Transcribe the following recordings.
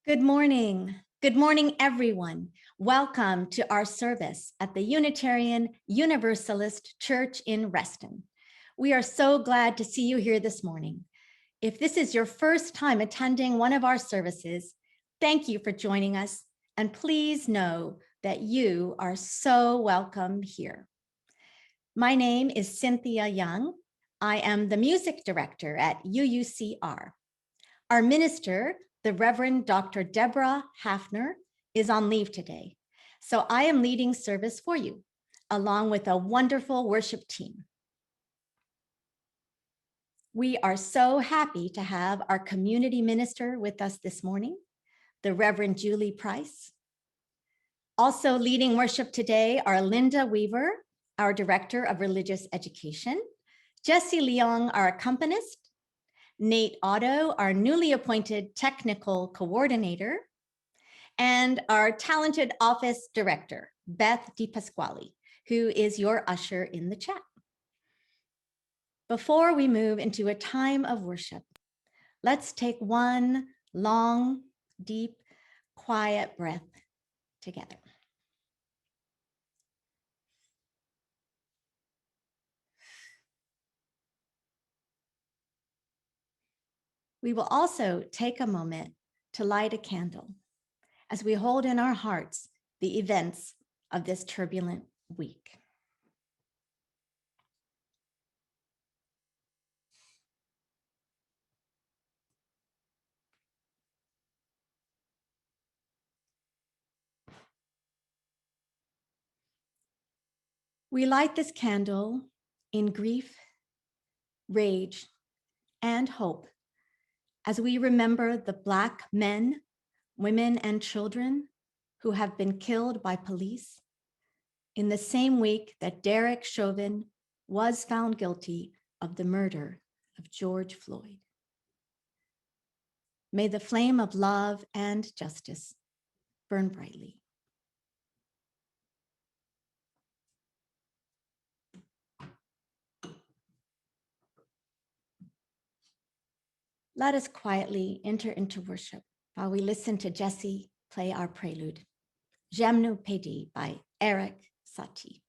Good morning. Good morning, everyone. Welcome to our service at the Unitarian Universalist Church in Reston. We are so glad to see you here this morning. If this is your first time attending one of our services, thank you for joining us, and please know that you are so welcome here. My name is Cynthia Young. I am the music director at UUCR. Our minister, the Reverend Dr. Deborah Hafner, is on leave today, so I am leading service for you, along with a wonderful worship team. We are so happy to have our community minister with us this morning, the Reverend Julie Price. Also leading worship today are Linda Weaver, our Director of Religious Education, Jessie Leong, our accompanist, Nate Otto, our newly appointed technical coordinator, and our talented office director, Beth DiPasquale, who is your usher in the chat. Before we move into a time of worship, let's take one long, deep, quiet breath together. We will also take a moment to light a candle as we hold in our hearts the events of this turbulent week. We light this candle in grief, rage, and hope as we remember the Black men, women, and children who have been killed by police in the same week that Derek Chauvin was found guilty of the murder of George Floyd. May the flame of love and justice burn brightly. Let us quietly enter into worship while we listen to Jessie play our prelude, J'aime nous pays by Eric Satie.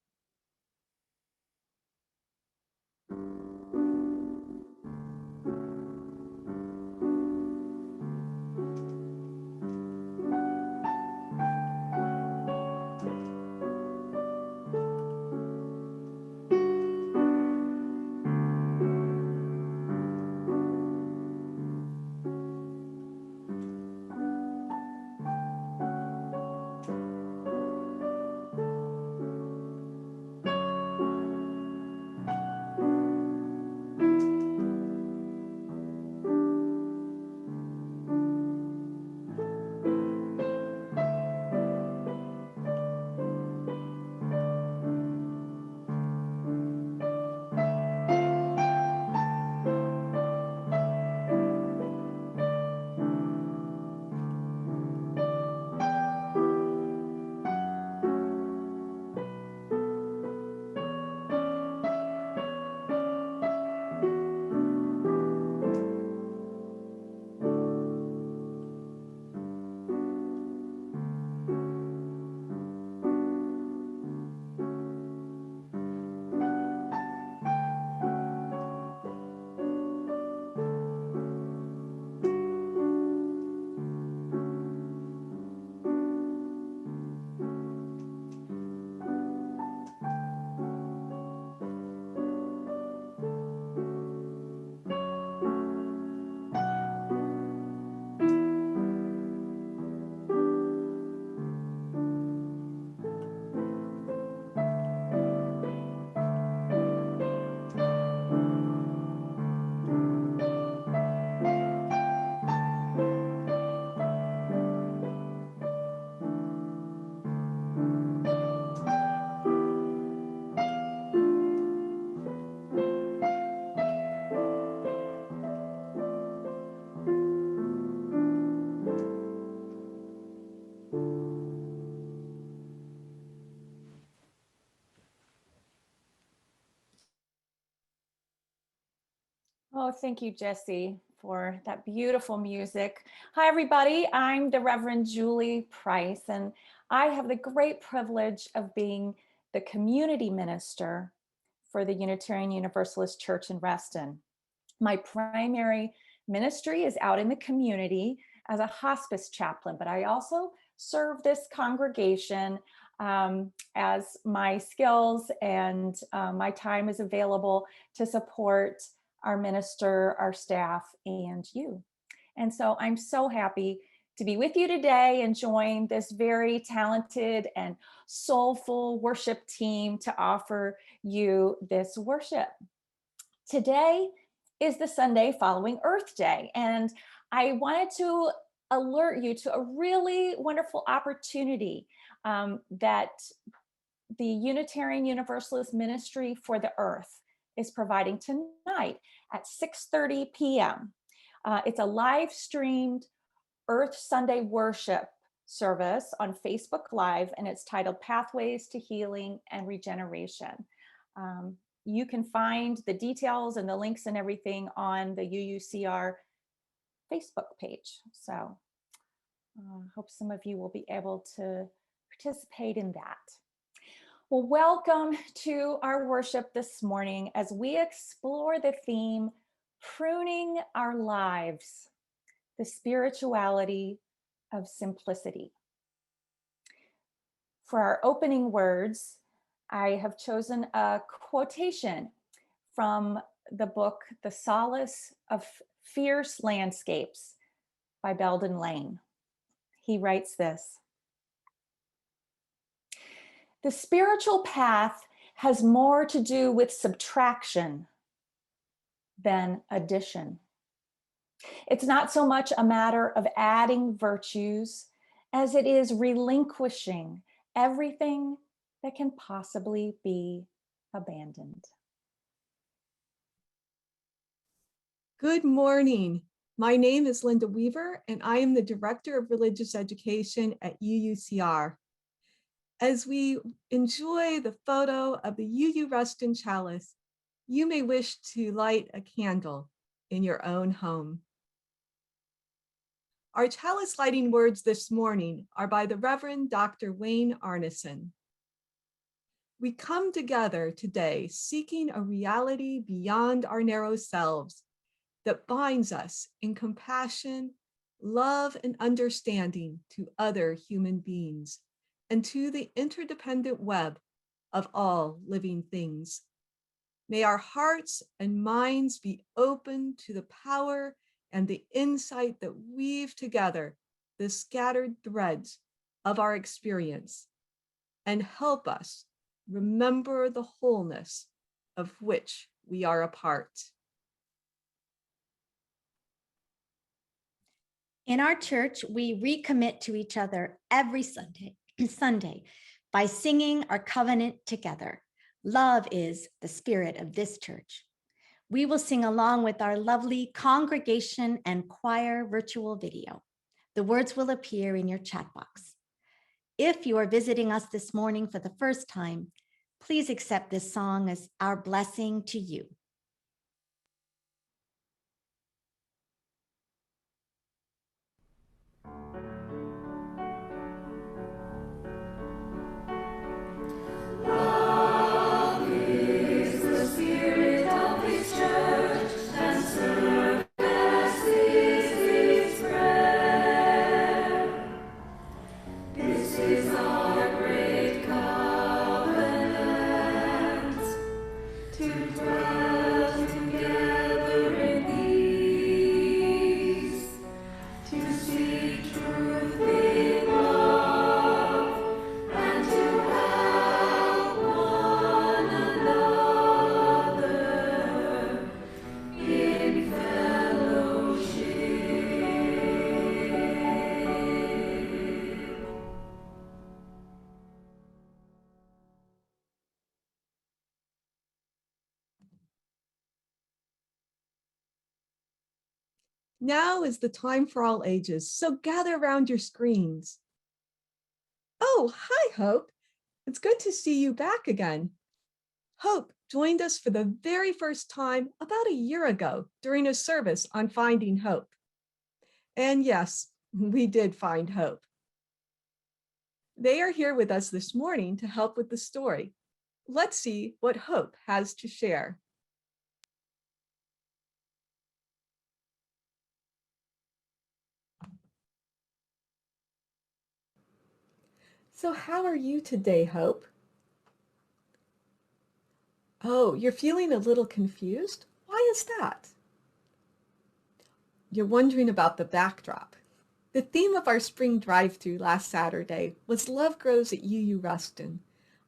Oh, thank you, Jessie. for that beautiful music. Hi, everybody. I'm the Reverend Julie Price, and I have the great privilege of being the community minister for the Unitarian Universalist Church in Reston. My primary ministry is out in the community as a hospice chaplain, but I also serve this congregation as my skills and my time is available to support our minister, our staff, and you. And so I'm so happy to be with you today and join this very talented and soulful worship team to offer you this worship. Today is the Sunday following Earth Day, and I wanted to alert you to a really wonderful opportunity that the Unitarian Universalist Ministry for the Earth is providing tonight at 6:30 p.m. It's a live streamed Earth Sunday worship service on Facebook Live, and it's titled Pathways to Healing and Regeneration. You can find the details and the links and everything on the UUCR Facebook page. So I hope some of you will be able to participate in that. Well, welcome to our worship this morning as we explore the theme, Pruning Our Lives, the spirituality of simplicity. For our opening words, I have chosen a quotation from the book, The Solace of Fierce Landscapes by Belden Lane. He writes this: "The spiritual path has more to do with subtraction than addition. It's not so much a matter of adding virtues as it is relinquishing everything that can possibly be abandoned." Good morning. My name is Linda Weaver, and I am the Director of Religious Education at UUCR. As we enjoy the photo of the UU Reston Chalice, you may wish to light a candle in your own home. Our chalice lighting words this morning are by the Reverend Dr. Wayne Arneson. We come together today seeking a reality beyond our narrow selves that binds us in compassion, love, and understanding to other human beings and to the interdependent web of all living things. May our hearts and minds be open to the power and the insight that weave together the scattered threads of our experience and help us remember the wholeness of which we are a part. In our church, we recommit to each other every Sunday by singing our covenant together. Love is the spirit of this church. We will sing along with our lovely congregation and choir virtual video. The words will appear in your chat box. If you are visiting us this morning for the first time, please accept this song as our blessing to you. Now is the time for all ages, so gather around your screens. Oh, hi, Hope. It's good to see you back again. Hope, joined us for the very first time about a year ago during a service on finding hope. And yes, we did find hope. They are here with us this morning to help with the story. Let's see what Hope has to share. So how are you today, Hope? Oh, you're feeling a little confused? Why is that? You're wondering about the backdrop. The theme of our spring drive-through last Saturday was Love Grows at UU Ruston.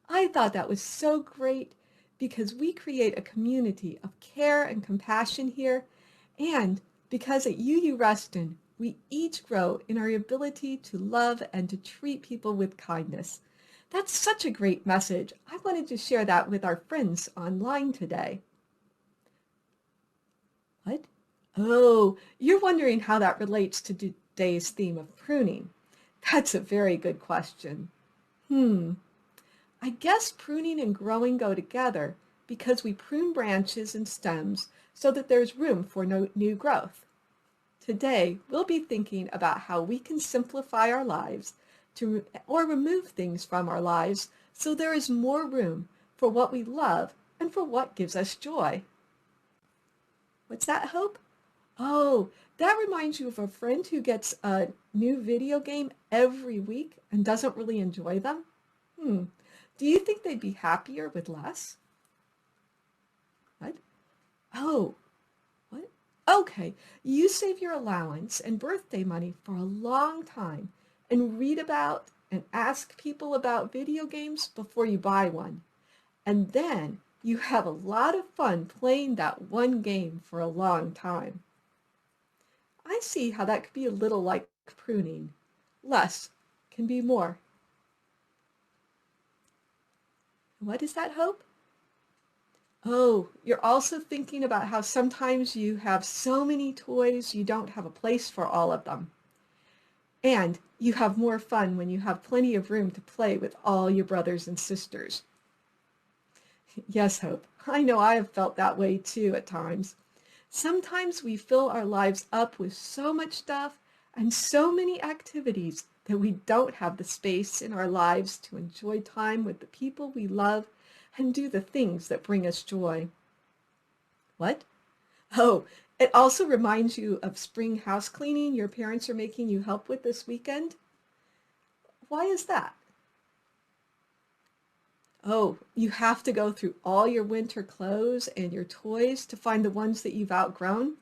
I thought that was so great because we create a community of care and compassion here, and because at UU Ruston, we each grow in our ability to love and to treat people with kindness. That's such a great message. I wanted to share that with our friends online today. What? Oh, you're wondering how that relates to today's theme of pruning. That's a very good question. I guess pruning and growing go together because we prune branches and stems so that there's room for new growth. Today, we'll be thinking about how we can simplify our lives or remove things from our lives so there is more room for what we love and for what gives us joy. What's that, Hope? Oh, that reminds you of a friend who gets a new video game every week and doesn't really enjoy them? Do you think they'd be happier with less? What? Oh, what? Okay, you save your allowance and birthday money for a long time and read about and ask people about video games before you buy one. And then you have a lot of fun playing that one game for a long time. I see how that could be a little like pruning. Less can be more. What is that, Hope? Oh, you're also thinking about how sometimes you have so many toys you don't have a place for all of them. And you have more fun when you have plenty of room to play with all your brothers and sisters. Yes, Hope, I know I have felt that way too at times. Sometimes we fill our lives up with so much stuff and so many activities that we don't have the space in our lives to enjoy time with the people we love and do the things that bring us joy. What? Oh, it also reminds you of spring house cleaning your parents are making you help with this weekend? Why is that? Oh, you have to go through all your winter clothes and your toys to find the ones that you've outgrown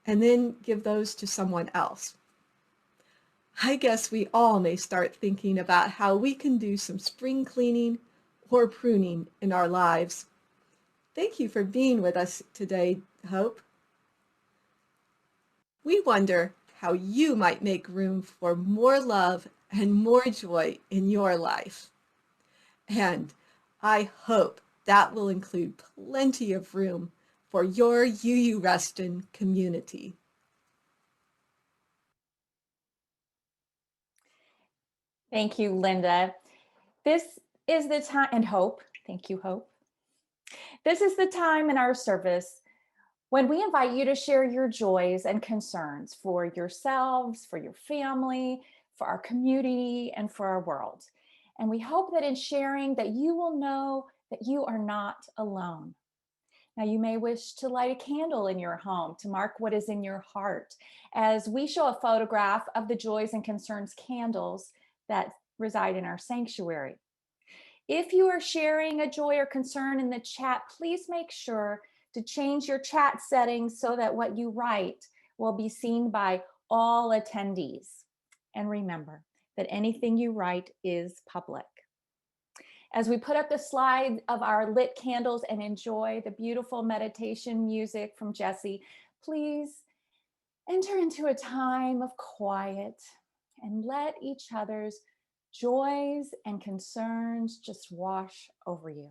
and then give those to someone else. I guess we all may start thinking about how we can do some spring cleaning or pruning in our lives. Thank you for being with us today, Hope. We wonder how you might make room for more love and more joy in your life. And I hope that will include plenty of room for your UU Ruston community. Thank you, Linda. This is the time, and Hope. Thank you, Hope. This is the time in our service when we invite you to share your joys and concerns for yourselves, for your family, for our community, and for our world. And we hope that in sharing that you will know that you are not alone. Now, you may wish to light a candle in your home to mark what is in your heart, as we show a photograph of the Joys and Concerns candles that reside in our sanctuary. If you are sharing a joy or concern in the chat, please make sure to change your chat settings so that what you write will be seen by all attendees. And remember that anything you write is public. As we put up the slide of our lit candles and enjoy the beautiful meditation music from Jesse, please enter into a time of quiet and let each other's joys and concerns just wash over you.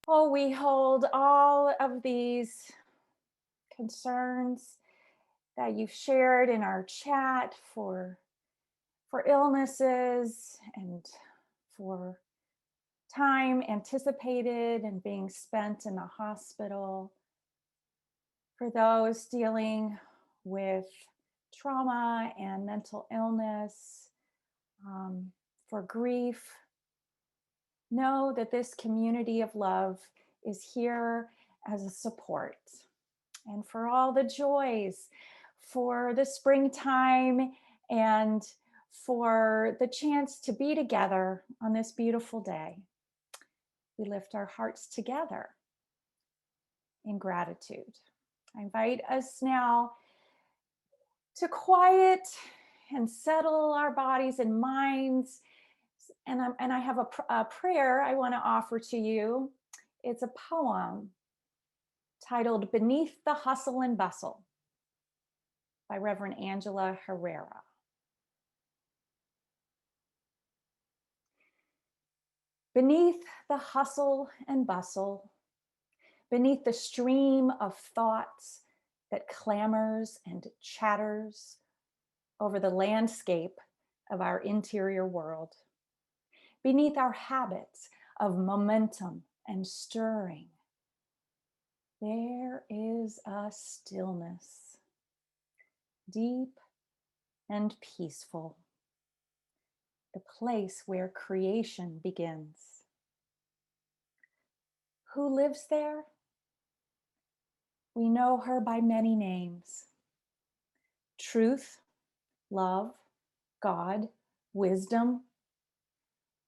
Oh, we hold all of these concerns that you've shared in our chat for illnesses and for time anticipated and being spent in the hospital, for those dealing with trauma and mental illness, for grief. Know that this community of love is here as a support. And for all the joys, for the springtime, and for the chance to be together on this beautiful day, we lift our hearts together in gratitude. I invite us now to quiet and settle our bodies and minds. And I have a prayer I want to offer to you. It's a poem titled Beneath the Hustle and Bustle by Reverend Angela Herrera. Beneath the hustle and bustle, beneath the stream of thoughts that clamors and chatters over the landscape of our interior world, beneath our habits of momentum and stirring, there is a stillness, deep and peaceful, the place where creation begins. Who lives there? We know her by many names: truth, love, God, wisdom.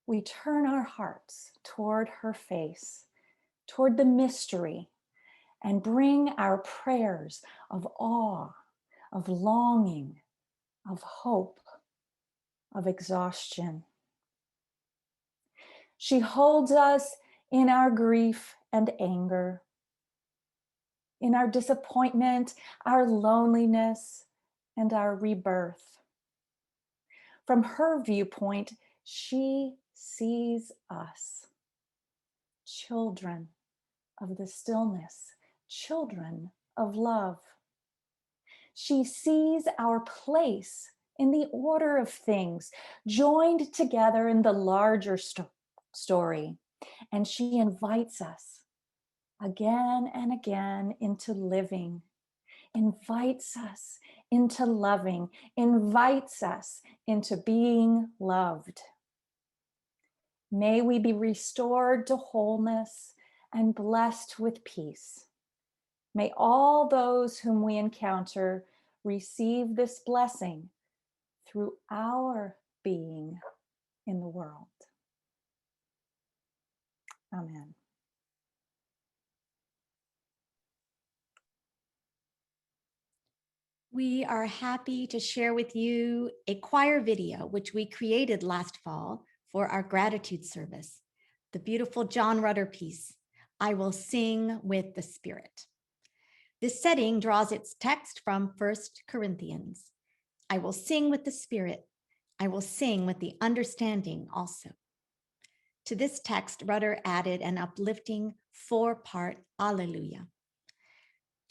We turn our hearts toward her face, toward the mystery, and bring our prayers of awe, of longing, of hope, of exhaustion. She holds us in our grief and anger, in our disappointment, our loneliness, and our rebirth. From her viewpoint, she sees us, children of the stillness, children of love. She sees our place in the order of things, joined together in the larger story. And she invites us again and again into living, invites us into loving, invites us into being loved. May we be restored to wholeness and blessed with peace. May all those whom we encounter receive this blessing through our being in the world. Amen. We are happy to share with you a choir video, which we created last fall for our gratitude service. The beautiful John Rutter piece, I Will Sing with the Spirit. This setting draws its text from 1 Corinthians. I will sing with the Spirit. I will sing with the understanding also. To this text, Rutter added an uplifting 4-part Alleluia.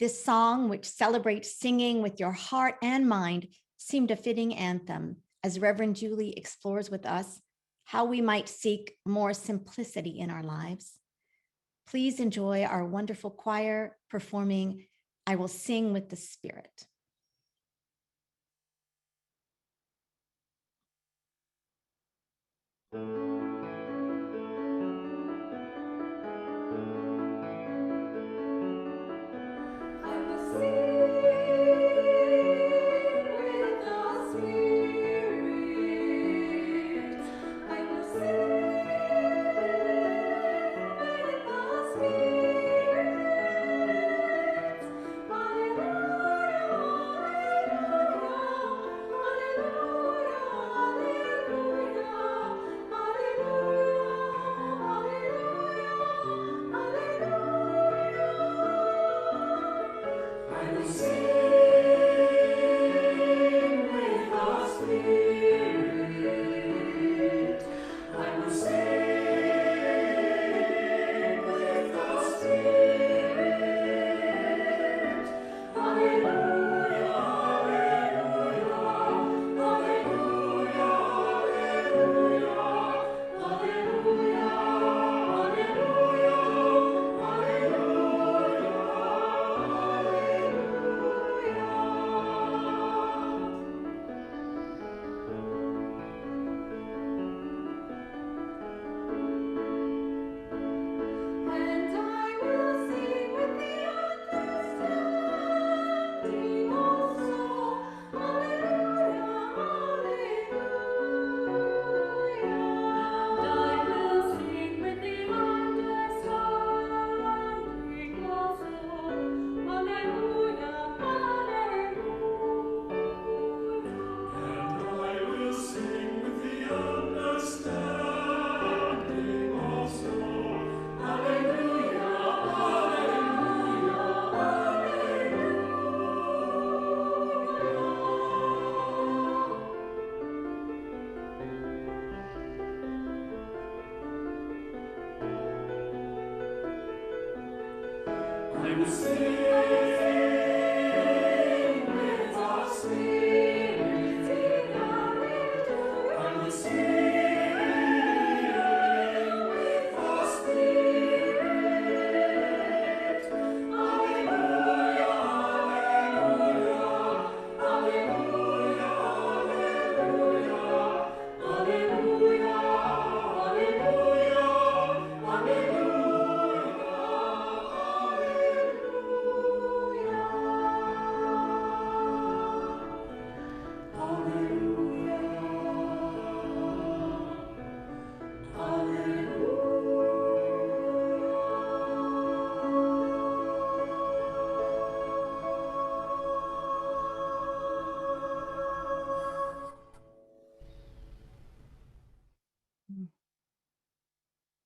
This song, which celebrates singing with your heart and mind, seemed a fitting anthem as Reverend Julie explores with us how we might seek more simplicity in our lives. Please enjoy our wonderful choir performing I Will Sing with the Spirit. Hallelujah.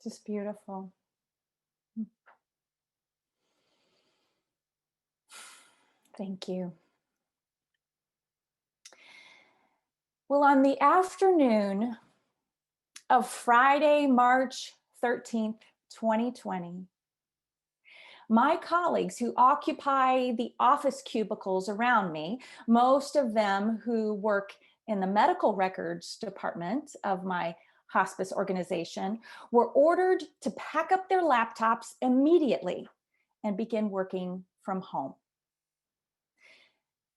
Just beautiful. Thank you. Well, on the afternoon of Friday, March 13th, 2020, my colleagues who occupy the office cubicles around me, most of them who work in the medical records department of my hospice organization, were ordered to pack up their laptops immediately and begin working from home.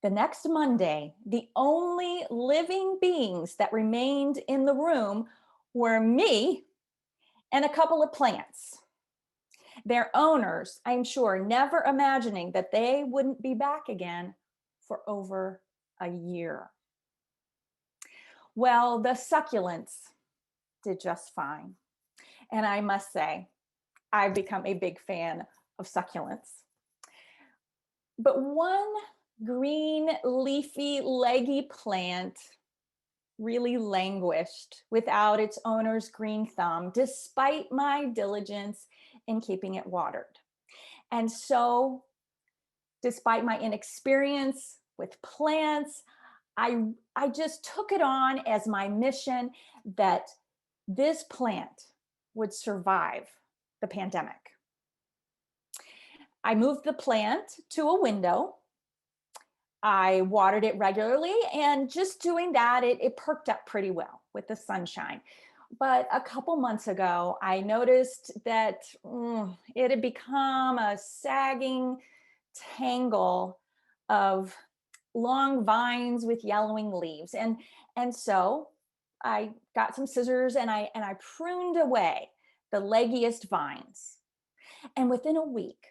The next Monday, the only living beings that remained in the room were me and a couple of plants. Their owners, I'm sure, never imagining that they wouldn't be back again for over a year. Well, the succulents did just fine. And I must say, I've become a big fan of succulents. But one green, leafy, leggy plant really languished without its owner's green thumb, despite my diligence in keeping it watered. And so, despite my inexperience with plants, I just took it on as my mission that this plant would survive the pandemic. I moved the plant to a window. I watered it regularly, and just doing that, it perked up pretty well with the sunshine. But a couple months ago, I noticed that it had become a sagging tangle of long vines with yellowing leaves. And so I got some scissors and I pruned away the leggiest vines. And within a week,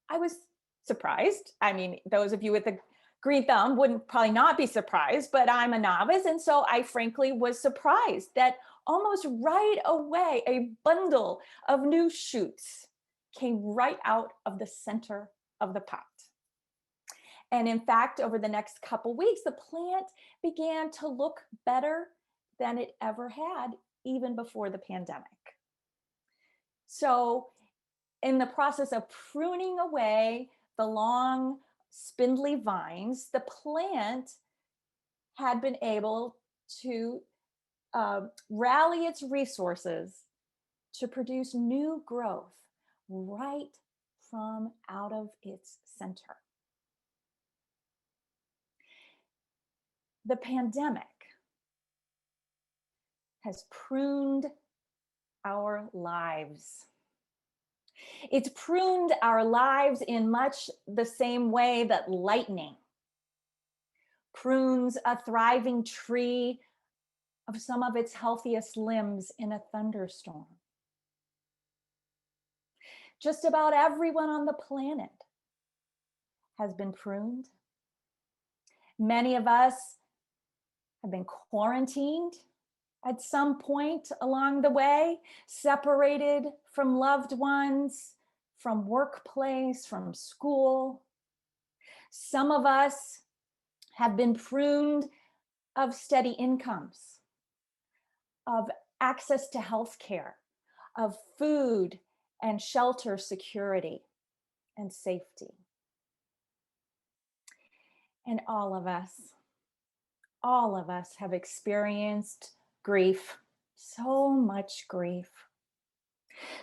I was surprised. I mean, those of you with a green thumb wouldn't probably not be surprised, but I'm a novice. And so I frankly was surprised that almost right away, a bundle of new shoots came right out of the center of the pot. And in fact, over the next couple weeks, the plant began to look better than it ever had, even before the pandemic. So in the process of pruning away the long, spindly vines, the plant had been able to rally its resources to produce new growth right from out of its center. The pandemic has pruned our lives. It's pruned our lives in much the same way that lightning prunes a thriving tree of some of its healthiest limbs in a thunderstorm. Just about everyone on the planet has been pruned. Many of us have been quarantined at some point along the way, separated from loved ones, from workplace, from school. Some of us have been pruned of steady incomes, of access to health care, of food and shelter security and safety. And all of us have experienced grief, so much grief.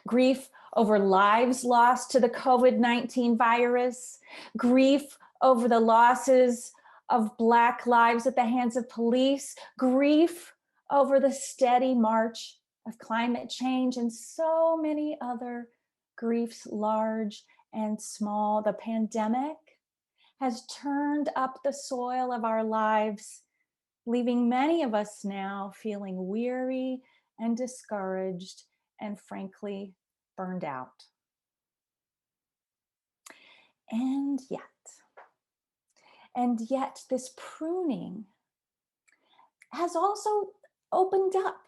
Grief over lives lost to the COVID-19 virus, grief over the losses of Black lives at the hands of police, grief over the steady march of climate change, and so many other griefs, large and small. The pandemic has turned up the soil of our lives, leaving many of us now feeling weary and discouraged and frankly burned out. And yet this pruning has also opened up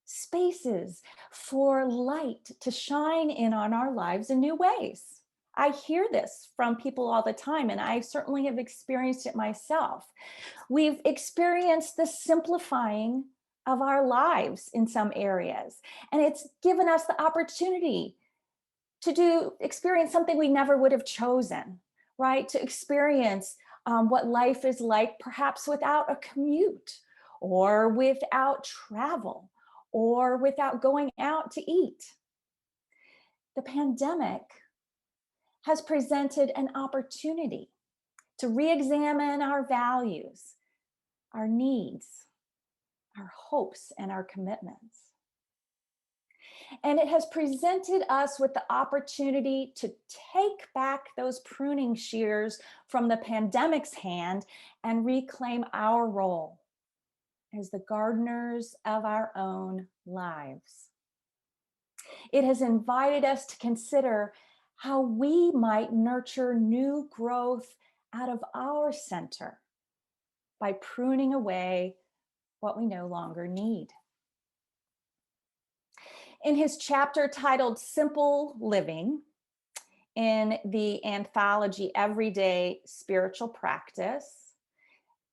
spaces for light to shine in on our lives in new ways. I hear this from people all the time, and I certainly have experienced it myself. We've experienced the simplifying of our lives in some areas, and it's given us the opportunity to experience something we never would have chosen, right? To experience what life is like, perhaps without a commute, or without travel, or without going out to eat. The pandemic has presented an opportunity to re-examine our values, our needs, our hopes, and our commitments. And it has presented us with the opportunity to take back those pruning shears from the pandemic's hand and reclaim our role as the gardeners of our own lives. It has invited us to consider how we might nurture new growth out of our center by pruning away what we no longer need. In his chapter titled Simple Living in the anthology Everyday Spiritual Practice,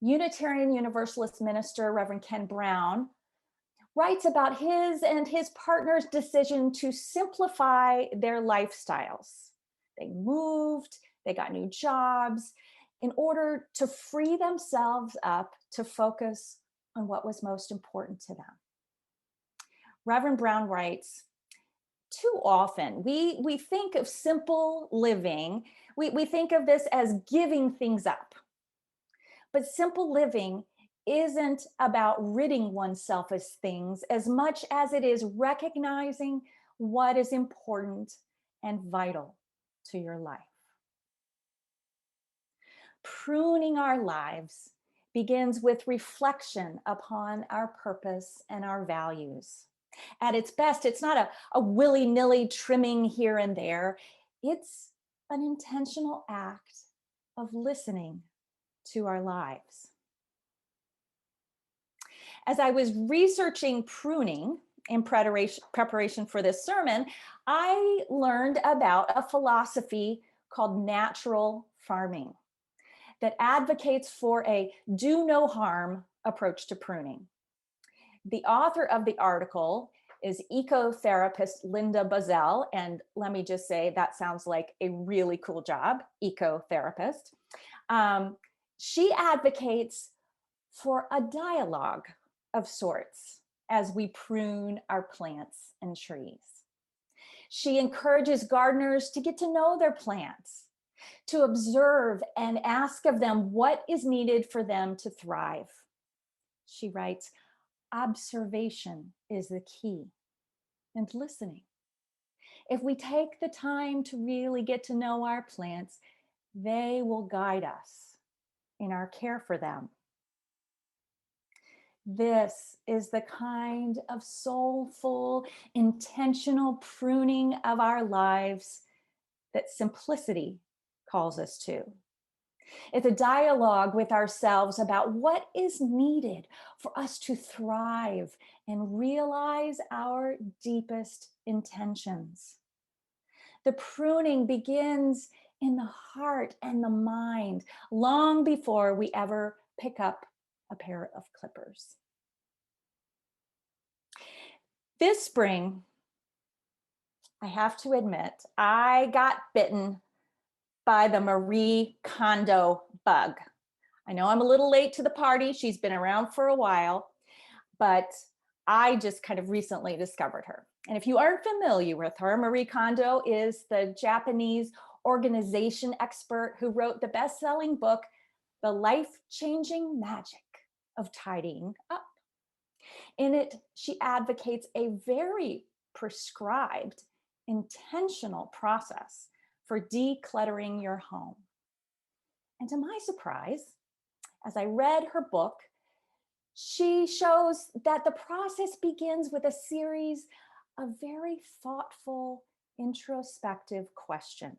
Unitarian Universalist minister Reverend Ken Brown writes about his and his partner's decision to simplify their lifestyles. They moved, they got new jobs in order to free themselves up to focus on what was most important to them. Reverend Brown writes, too often we think of simple living, we think of this as giving things up. But simple living isn't about ridding oneself of things as much as it is recognizing what is important and vital to your life. Pruning our lives begins with reflection upon our purpose and our values. At its best, it's not a willy-nilly trimming here and there. It's an intentional act of listening to our lives. As I was researching pruning in preparation for this sermon, I learned about a philosophy called natural farming that advocates for a do no harm approach to pruning. The author of the article is ecotherapist Linda Bazell, and let me just say that sounds like a really cool job, ecotherapist. She advocates for a dialogue of sorts as we prune our plants and trees. She encourages gardeners to get to know their plants, to observe and ask of them what is needed for them to thrive. She writes, observation is the key, and listening. If we take the time to really get to know our plants, they will guide us in our care for them. This is the kind of soulful, intentional pruning of our lives that simplicity calls us to. It's a dialogue with ourselves about what is needed for us to thrive and realize our deepest intentions. The pruning begins in the heart and the mind long before we ever pick up a pair of clippers. This spring, I have to admit, I got bitten by the Marie Kondo bug. I know I'm a little late to the party. She's been around for a while, but I just kind of recently discovered her. And if you aren't familiar with her, Marie Kondo is the Japanese organization expert who wrote the best-selling book, The Life-Changing Magic of Tidying Up. In it, she advocates a very prescribed, intentional process for decluttering your home. And to my surprise, as I read her book, she shows that the process begins with a series of very thoughtful, introspective questions.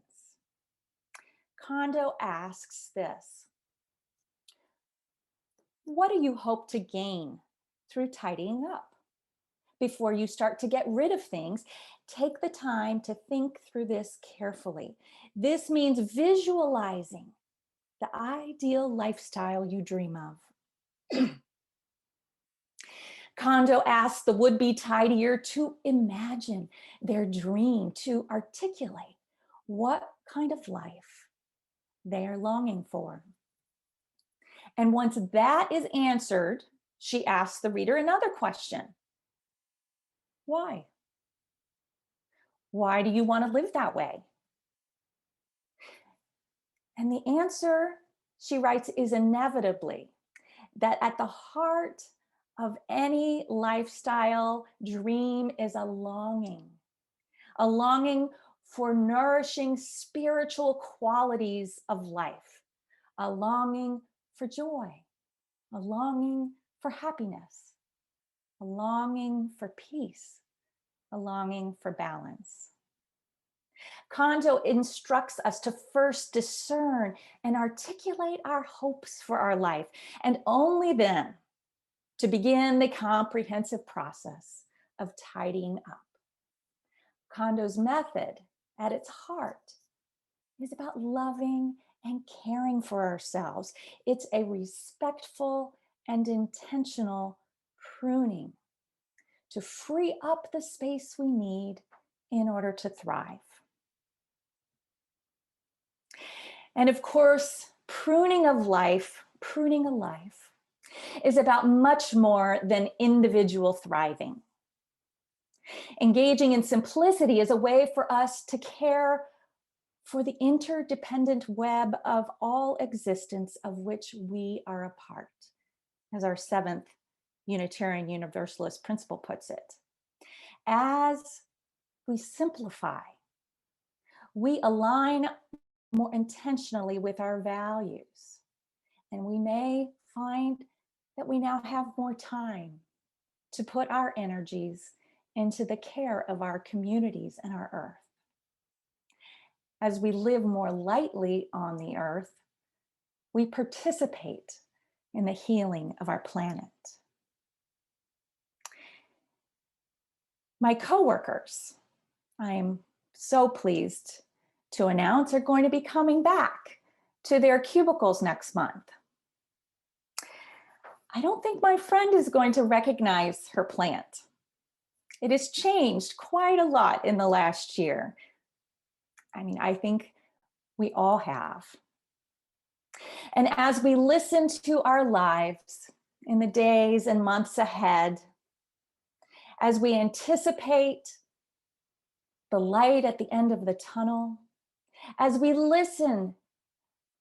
Kondo asks this: what do you hope to gain through tidying up? Before you start to get rid of things, take the time to think through this carefully. This means visualizing the ideal lifestyle you dream of. Kondo asks the would-be tidier to imagine their dream, to articulate what kind of life they are longing for. And once that is answered, she asks the reader another question. Why? Why do you want to live that way? And the answer, she writes, is inevitably that at the heart of any lifestyle dream is a longing for nourishing spiritual qualities of life, a longing for joy, a longing for happiness, a longing for peace, a longing for balance. Kondo instructs us to first discern and articulate our hopes for our life, and only then to begin the comprehensive process of tidying up. Kondo's method, at its heart, is about loving and caring for ourselves. It's a respectful and intentional pruning to free up the space we need in order to thrive. And of course, pruning a life is about much more than individual thriving. Engaging in simplicity is a way for us to care for the interdependent web of all existence of which we are a part, as our seventh Unitarian Universalist principle puts it. As we simplify, we align more intentionally with our values, and we may find that we now have more time to put our energies into the care of our communities and our earth. As we live more lightly on the earth, we participate in the healing of our planet. My coworkers, I am so pleased to announce, are going to be coming back to their cubicles next month. I don't think my friend is going to recognize her plant. It has changed quite a lot in the last year. I mean, I think we all have. And as we listen to our lives in the days and months ahead, as we anticipate the light at the end of the tunnel, as we listen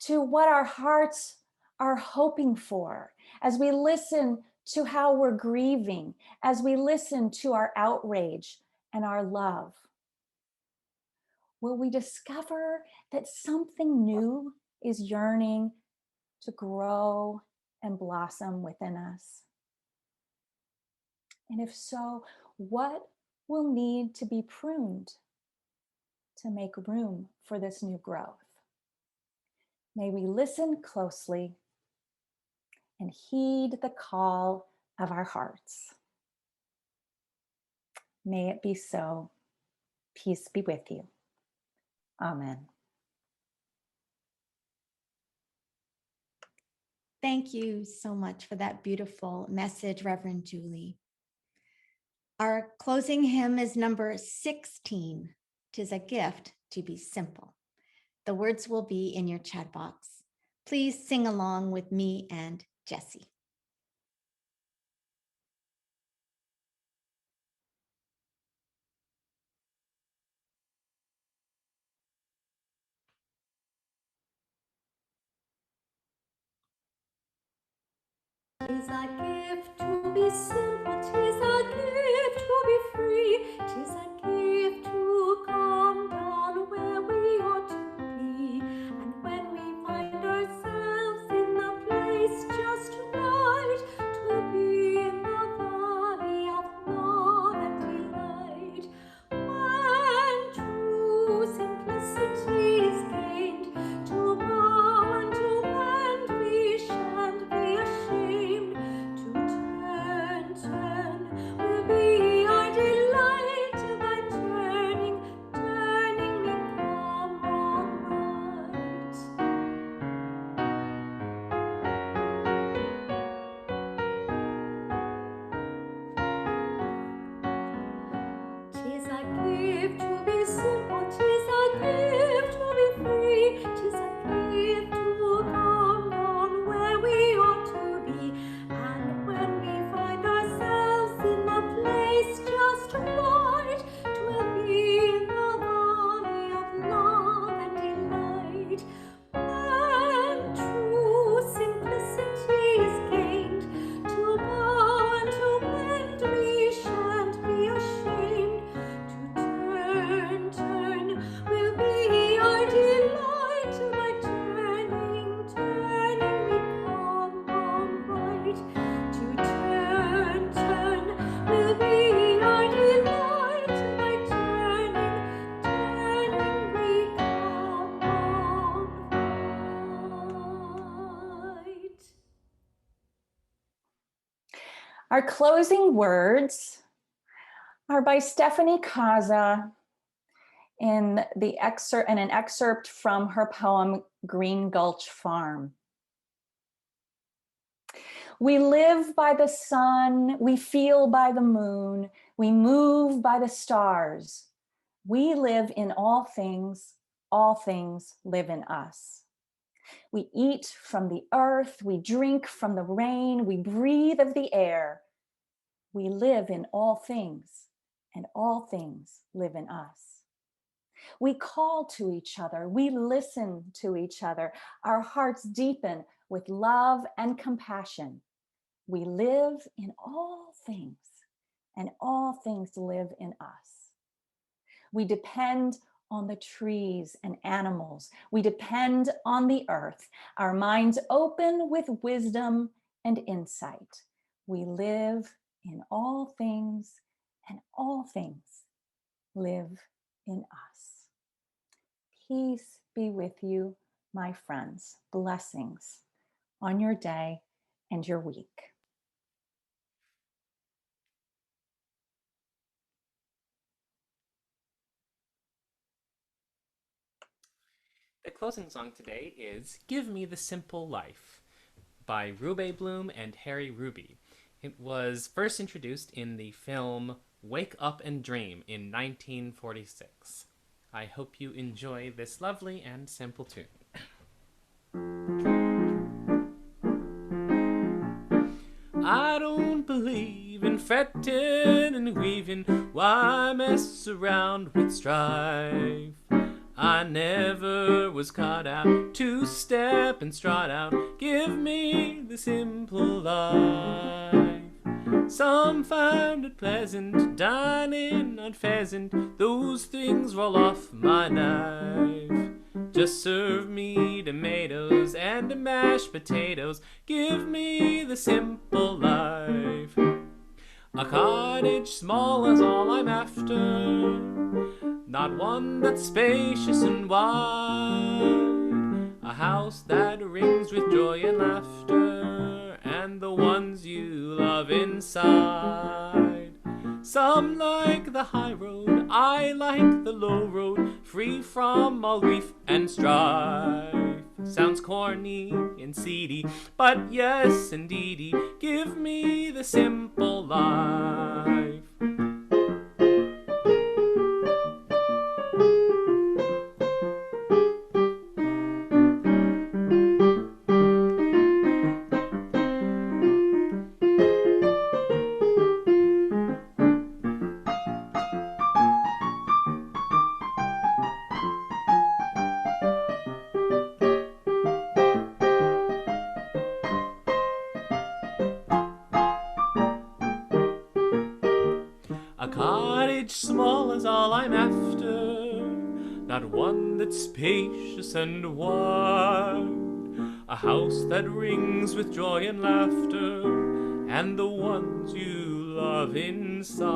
to what our hearts are hoping for, as we listen to how we're grieving, as we listen to our outrage and our love, will we discover that something new is yearning to grow and blossom within us? And if so, what will need to be pruned to make room for this new growth? May we listen closely and heed the call of our hearts. May it be so. Peace be with you. Amen. Thank you so much for that beautiful message, Reverend Julie. Our closing hymn is number 16. 'Tis a gift to be simple. The words will be in your chat box. Please sing along with me and Jessie. 'Tis a gift to be simple, 'tis a gift to be free, 'tis a gift to come down where we ought to be. And when we find ourselves in the place just right, 'twill be in the valley of love and delight. When true simplicity is gained, to bow and to bend we shan't be ashamed. To turn will be our delight. By turning we come on right. 'Tis a gift to be simple, 'tis a gift to be free, 'tis a gift to come down where we ought to be. And when we find ourselves in the place just right, 'twill be in the valley of love and delight. When true simplicity is gained, to bow and to bend we shan't be ashamed. To turn will be our delight. By turning we come on right. To turn will be our delight. By turning we come on right. Our closing words are by Stephanie Kaza in an excerpt from her poem Green Gulch Farm. We live by the sun, we feel by the moon, we move by the stars. We live in all things live in us. We eat from the earth, we drink from the rain, we breathe of the air. We live in all things, and all things live in us. We call to each other, we listen to each other. Our hearts deepen with love and compassion. We live in all things, and all things live in us. We depend on the trees and animals. We depend on the earth. Our minds open with wisdom and insight. We live in all things, and all things live in us. Peace be with you, my friends. Blessings on your day and your week. The closing song today is Give Me the Simple Life by Rube Bloom and Harry Ruby. It was first introduced in the film Wake Up and Dream in 1946. I hope you enjoy this lovely and simple tune. I don't believe in fretting and grieving. Why mess around with strife? I never was caught out to step and strut out. Give me the simple life. Some find it pleasant, dining on pheasant. Those things roll off my knife. Just serve me tomatoes and mashed potatoes. Give me the simple life. A cottage small is all I'm after, not one that's spacious and wide. A house that rings with joy and laughter, and the ones you love inside. Some like the high road, I like the low road, free from all grief and strife. Sounds corny and seedy, but yes, indeedy, give me the simple life. A cottage small is all I'm after, not one that's spacious and warm. A house that rings with joy and laughter, and the ones you love inside.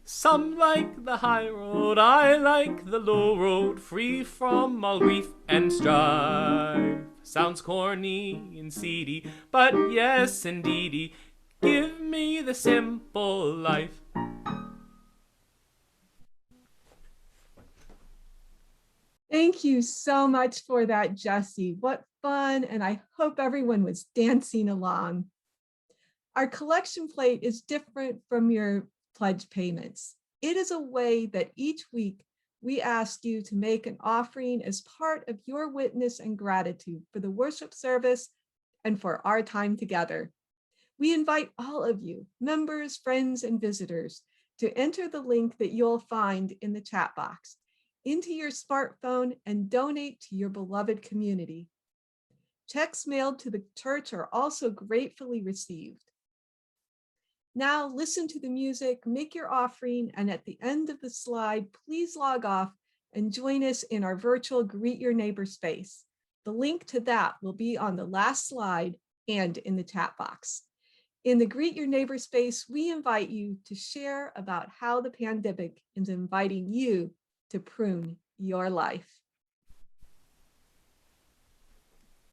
Some like the high road, I like the low road, free from all grief and strife. Sounds corny and seedy, but yes, indeedy, give me the simple life. Thank you so much for that, Jesse. What fun, and I hope everyone was dancing along. Our collection plate is different from your pledge payments. It is a way that each week we ask you to make an offering as part of your witness and gratitude for the worship service and for our time together. We invite all of you, members, friends, and visitors, to enter the link that you'll find in the chat box into your smartphone and donate to your beloved community. Checks mailed to the church are also gratefully received. Now listen to the music, make your offering, and at the end of the slide, please log off and join us in our virtual Greet Your Neighbor space. The link to that will be on the last slide and in the chat box. In the Greet Your Neighbor space, we invite you to share about how the pandemic is inviting you to prune your life.